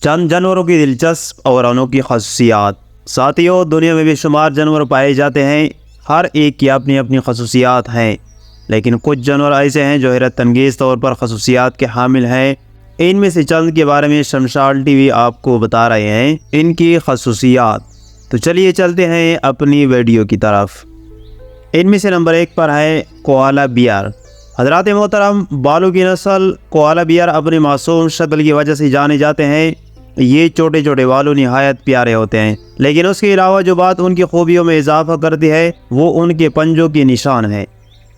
चंद जानवरों की दिलचस्प और अनोखी खसूसियात। साथियों, दुनिया में बेशुमार जानवर पाए जाते हैं, हर एक की अपनी अपनी खसूसियात हैं, लेकिन कुछ जानवर ऐसे हैं जो हैरत अंगेज़ तौर पर खसूसियात के हामिल हैं। इनमें से चंद के बारे में शमशाल टीवी आपको बता रहे हैं इनकी खसूसियात। तो चलिए चलते हैं अपनी वीडियो की तरफ। इनमें से नंबर 1 पर है कोआला बियर। हज़रात मोहतरम, बालों की नस्ल कोआला बियर अपनी मासूम शक्ल की वजह से जाने जाते हैं। ये छोटे छोटे बालों निहायत प्यारे होते हैं, लेकिन उसके अलावा जो बात उनकी खूबियों में इजाफा करती है वो उनके पंजों के निशान है।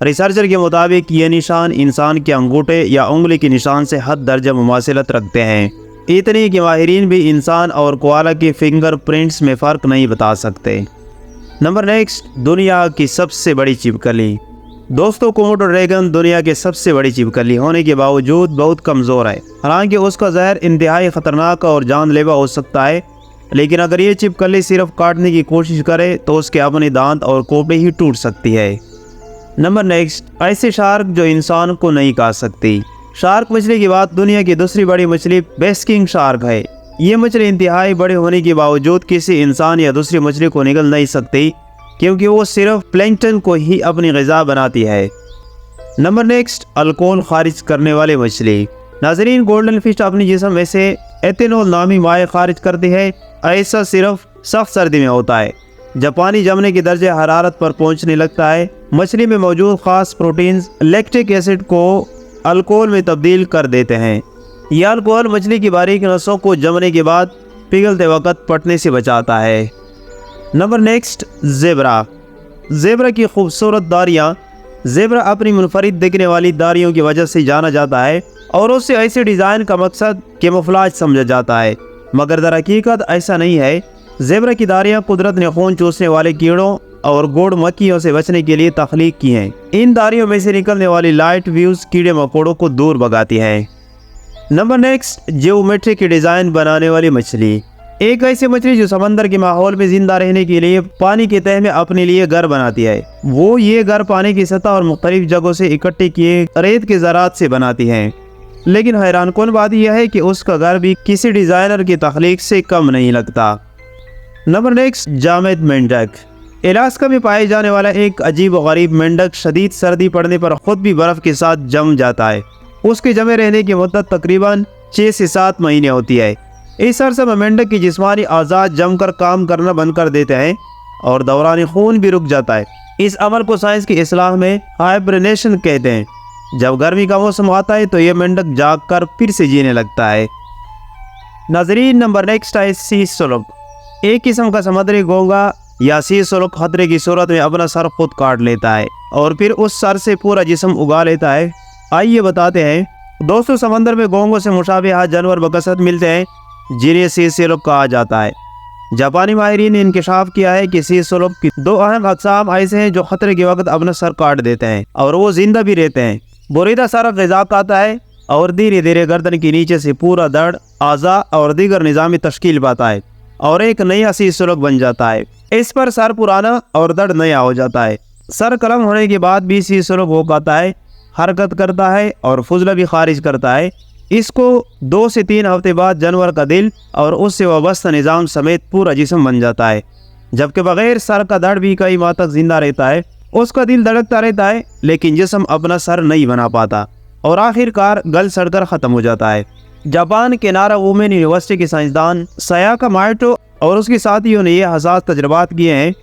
रिसर्चर के मुताबिक ये निशान इंसान के अंगूठे या उंगली के निशान से हद दर्जा मुमासिलत रखते हैं। इतनी कि माहिरीन भी इंसान और कोआला के फिंगर प्रिंट्स में फ़र्क नहीं बता सकते। नंबर नेक्स्ट, दुनिया की सबसे बड़ी छिपकली। दोस्तों, कोमोडो ड्रैगन दुनिया के सबसे बड़ी छिपकली होने के बावजूद बहुत कमज़ोर है। हालांकि उसका जहर इंतहाई ख़तरनाक और जानलेवा हो सकता है, लेकिन अगर ये छिपकली सिर्फ काटने की कोशिश करे तो उसके अपने दांत और कोपड़े ही टूट सकती है। नंबर नेक्स्ट, ऐसे शार्क जो इंसान को नहीं काट सकती। शार्क मछली की बात दुनिया की दूसरी बड़ी मछली बेस्किंग शार्क है। ये मछली इंतहाई बड़े होने के बावजूद किसी इंसान या दूसरी मछली को निगल नहीं सकती, क्योंकि वो सिर्फ प्लैंकटन को ही अपनी ग़िज़ा बनाती है। नंबर नेक्स्ट, अल्कोहल खारिज करने वाली मछली। नाज़रीन, गोल्डन फिश अपने जिस्म में से एथेनॉल नामी माए खारिज करती है। ऐसा सिर्फ सख्त सर्दी में होता है, जब पानी जमने के दर्जे हरारत पर पहुंचने लगता है। मछली में मौजूद ख़ास प्रोटीन्स लैक्टिक एसिड को अल्कोहल में तब्दील कर देते हैं। यह अल्कोहल मछली की बारीक नसों को जमने के बाद पिघलते वक्त फटने से बचाता है। Number next, zebra. ज़ेबरा की खूबसूरत दाढ़ियाँ। ज़ेबरा अपनी मुनफरिद दिखने वाली दाढ़ियों की वजह से जाना जाता है और उससे ऐसे डिज़ाइन का मकसद कैमोफ्लेज समझा जाता है, मगर दर हकीकत ऐसा नहीं है। ज़ेबरा की दाढ़ियाँ कुदरत ने खून चूसने वाले कीड़ों और गोड़ मक्खियों से बचने के लिए तख्लीक की हैं। इन दाढ़ियों में से निकलने वाली लाइट व्यूज़ कीड़े मकोड़ों को दूर भगाती है। नंबर नेक्स्ट, जियोमेट्री की डिज़ाइन बनाने वाली मछली। एक ऐसी मछली जो समंदर के माहौल में जिंदा रहने के लिए पानी के तह में अपने लिए घर बनाती है। वो ये घर पानी की सतह और मुख्तलिफ जगहों से इकट्ठे किए रेत के ज़रात से बनाती है। लेकिन हैरानकुन बात यह है कि उसका घर भी किसी डिज़ाइनर की तख्लीक से कम नहीं लगता। नंबर नेक्स्ट, जामेद मेंढक। अलास्का में पाए जाने वाला एक अजीब व गरीब मेंढक शदीद सर्दी पड़ने पर खुद भी बर्फ़ के साथ जम जाता है। उसके जमे रहने की मुद्दत तकरीबन 6 से 7 महीने होती है। इस अरसे में मेंढक की जिस्मानी आज़ाद जमकर काम करना बंद कर देते हैं और दौरान खून भी रुक जाता है। इस अमल को साइंस की इस्लाह में हाइब्रेनेशन कहते हैं। जब गर्मी का मौसम आता है तो ये मेंढक जाग कर फिर से जीने लगता है। नाज़रीन, नंबर नेक्स्ट है सी स्लोक। एक किस्म का समुद्री घोंघा या सी स्लोक खतरे की सूरत में अपना सर खुद काट लेता है और फिर उस सर से पूरा जिस्म उगा लेता है। आइए बताते हैं। दोस्तों, समंदर में घोंघों से मुशाबिह जानवर बकसरत मिलते हैं, जिन्हें सी स्लोक कहा जाता है। जापानी माहिरीन ने इंकशाफ किया है कि सी स्लोक की 2 अहम अक़साम ऐसे हैं जो खतरे के वक्त अपना सर काट देते हैं और वो जिंदा भी रहते हैं। बोरीदा सर ग़िज़ा खाता है और धीरे धीरे गर्दन के नीचे से पूरा दर्द, आज़ा और दीगर निज़ामी तश्कील पाता है और एक नया सी स्लोक बन जाता है। इस पर सर पुराना और दर्द नया हो जाता है। सर कलम होने के बाद भी सी स्लोक हो पाता है, हरकत करता है और फुजला भी खारिज करता है। इसको 2 से 3 हफ्ते बाद जानवर का दिल और उससे वाबस्ता निज़ाम समेत पूरा जिस्म बन जाता है, जबकि बगैर सर का दर्द भी कई माह तक जिंदा रहता है। उसका दिल धड़कता रहता है, लेकिन जिस्म अपना सर नहीं बना पाता और आखिरकार गल सड़कर ख़त्म हो जाता है। जापान के नारा वुमेन यूनिवर्सिटी के साइंसदान सयाका माइटो और उसके साथियों ने ये हसास तजर्बात किए हैं।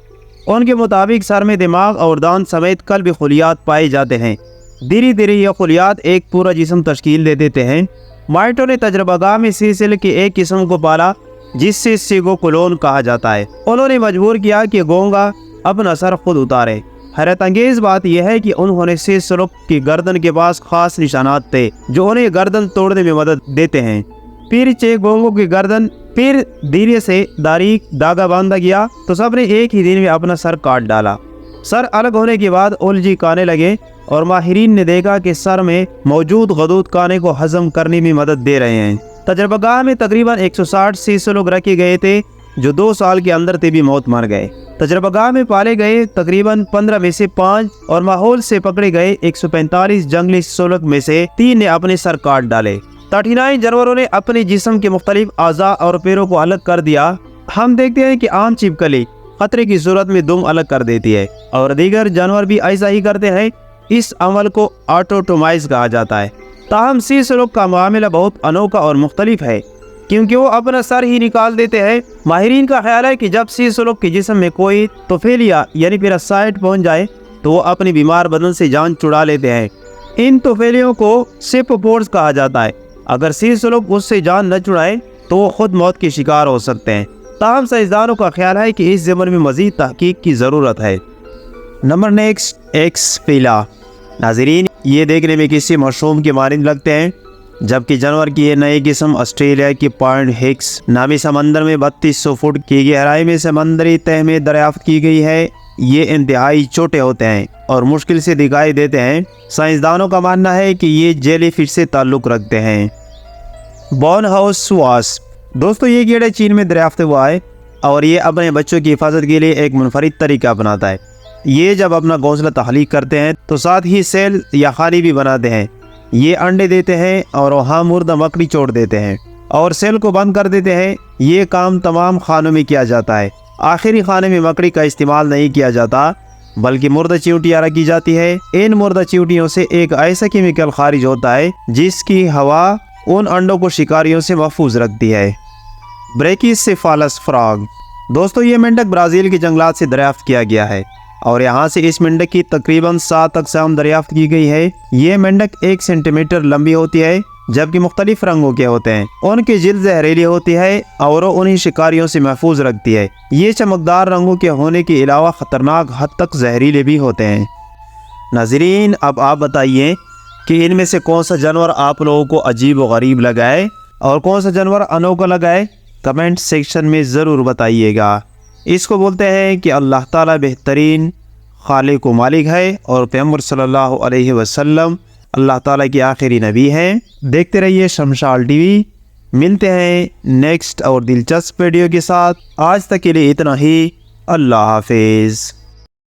उनके मुताबिक सर में दिमाग और दांत समेत कल भी खुलियात पाए जाते हैं। धीरे धीरे यह खुलियात एक पूरा जिस्म तश्कील दे देते हैं। माइटो ने तजर्बागाह में सिलसिले की एक किस्म को पाला जिससे सिगो कोलोन कहा जाता है। उन्होंने मजबूर किया कि घोंघा अपना सर खुद उतारे। हैरत अंगेज़ बात यह है कि उन्होंने सी स्लोक की गर्दन के पास खास निशानात थे जो उन्हें गर्दन तोड़ने में मदद देते हैं। फिर घोंघों की गर्दन फिर धीरे से बारीक धागा बांधा गया तो सबने एक ही दिन में अपना सर काट डाला। सर अलग होने के बाद उलझी खाने लगे और माहिरीन ने देखा कि सर में मौजूद गदूद खाने को हजम करने में मदद दे रहे हैं। तजर्बागाह में तकरीबन 160 सी स्लोक रखे गए थे जो 2 साल के अंदर तभी मौत मर गए। तजर्बागाह में पाले गए तकरीबन 15 में से 5 और माहौल से पकड़े गए 145 जंगली स्लोक में से 3 ने अपने सर काट डाले। 39 जानवरों ने अपने जिस्म के मुख्तलिफ अज़ा और पैरों को अलग कर दिया। हम देखते हैं कि आम छिपकली खतरे की सूरत में दुम अलग कर देती है और दीगर जानवर भी ऐसा ही करते हैं। इस अमल को ऑटोटोमाइज कहा जाता है। ताहम सी सलूक का मामला बहुत अनोखा और मुख्तलिफ है क्योंकि वो अपना सर ही निकाल देते हैं। माहिरीन का ख्याल है कि जब सी सलूक के जिस्म में कोई तोफेलिया यानी पैरासाइट पहुंच जाए तो वो अपनी बीमार बदन से जान छुड़ा लेते हैं। इन तोफेलियों को सेपोपोर्स कहा जाता है। अगर सी सलूक उससे जान न छुड़ाए तो वो खुद मौत के शिकार हो सकते हैं। ताहम साइंसदानों का ख्याल है कि इस ज़मन में मज़ीद तहकीक की ज़रूरत है। नंबर नेक्स्ट, एक्सफिला। नाज़रीन, ये देखने में किसी मशरूम के मानिंद लगते हैं, जबकि जानवर की ये नई किस्म ऑस्ट्रेलिया की पॉइंट हिक्स नामी समंदर में 3200 फुट की गहराई में समंदरी तह में दरियाफ्त की गई है। ये इंतहाई छोटे होते हैं और मुश्किल से दिखाई देते हैं। साइंसदानों का मानना है कि ये जेलीफिश से ताल्लुक़ रखते हैं। Born house wasp. दोस्तों, ये कीड़ा चीन में दरियाफ्त हुआ है और ये अपने बच्चों की हिफाजत के लिए एक मुनफरिद तरीका अपनाता है। ये जब अपना घोंसला तख्लीक करते हैं तो साथ ही सेल या खानी भी बनाते हैं। ये अंडे देते हैं और वहाँ मुर्दा मकड़ी छोड़ देते हैं और सेल को बंद कर देते हैं। ये काम तमाम खानों में किया जाता है। आखिरी खाने में मकड़ी का इस्तेमाल नहीं किया जाता बल्कि मुर्दा चींटियाँ रखी जाती है। इन मुर्दा चींटियों से एक ऐसा केमिकल खारिज होता है जिसकी हवा उन अंडों को शिकारियों से महफूज रखती है। ब्रेकिसेफालस फ्रॉग। दोस्तों, ये मेंढक ब्राज़ील के जंगलात से दरियाफ्त किया गया है और यहाँ से इस मेंढक की तकरीबन 7 अक़साम दरियाफ्त की गई है। ये मेंढक 1 सेंटीमीटर लंबी होती है जबकि मुख्तलिफ रंगों के होते हैं। उनकी जिल्द जहरीली होती है और उन्हें शिकारियों से महफूज रखती है। ये चमकदार रंगों के होने के अलावा ख़तरनाक हद तक जहरीले भी होते हैं। नाज़रीन, अब आप बताइए कि इनमें से कौन सा जानवर आप लोगों को अजीब व गरीब लगा है और कौन सा जानवर अनोखा लगा है। कमेंट सेक्शन में ज़रूर बताइएगा। इसको बोलते हैं कि अल्लाह ताला बेहतरीन खालिक व मालिक है और पैगंबर सल्लल्लाहु अलैहि वसल्लम अल्लाह ताला की आखिरी नबी हैं। देखते रहिए शमशाल टीवी। मिलते हैं नेक्स्ट और दिलचस्प वीडियो के साथ। आज तक के लिए इतना ही। अल्लाह हाफिज़।